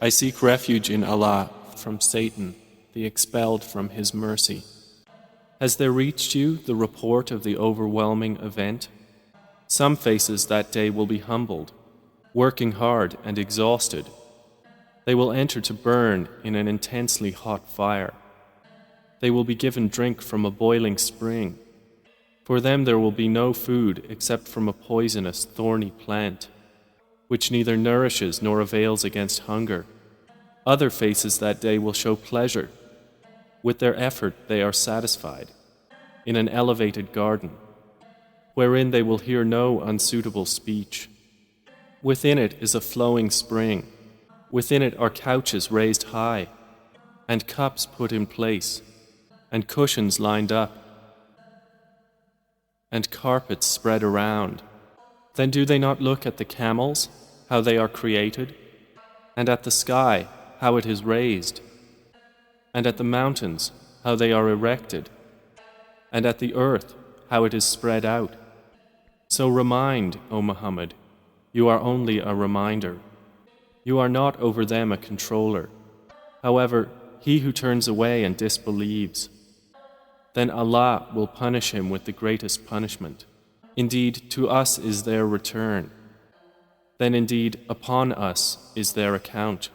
I seek refuge in Allah from Satan, the expelled from His mercy. Has there reached you the report of the overwhelming event? Some faces that day will be humbled, working hard and exhausted. They will enter to burn in an intensely hot fire. They will be given drink from a boiling spring. For them there will be no food except from a poisonous, thorny plant, which neither nourishes nor avails against hunger. Other faces that day will show pleasure. With their effort they are satisfied, in an elevated garden, wherein they will hear no unsuitable speech. Within it is a flowing spring. Within it are couches raised high, and cups put in place, and cushions lined up, and carpets spread around. Then do they not look at the camels, how they are created, and at the sky, how it is raised, and at the mountains, how they are erected, and at the earth, how it is spread out? So remind, O Muhammad, you are only a reminder. You are not over them a controller. However, he who turns away and disbelieves, then Allah will punish him with the greatest punishment. Indeed, to us is their return. Then indeed, upon us is their account.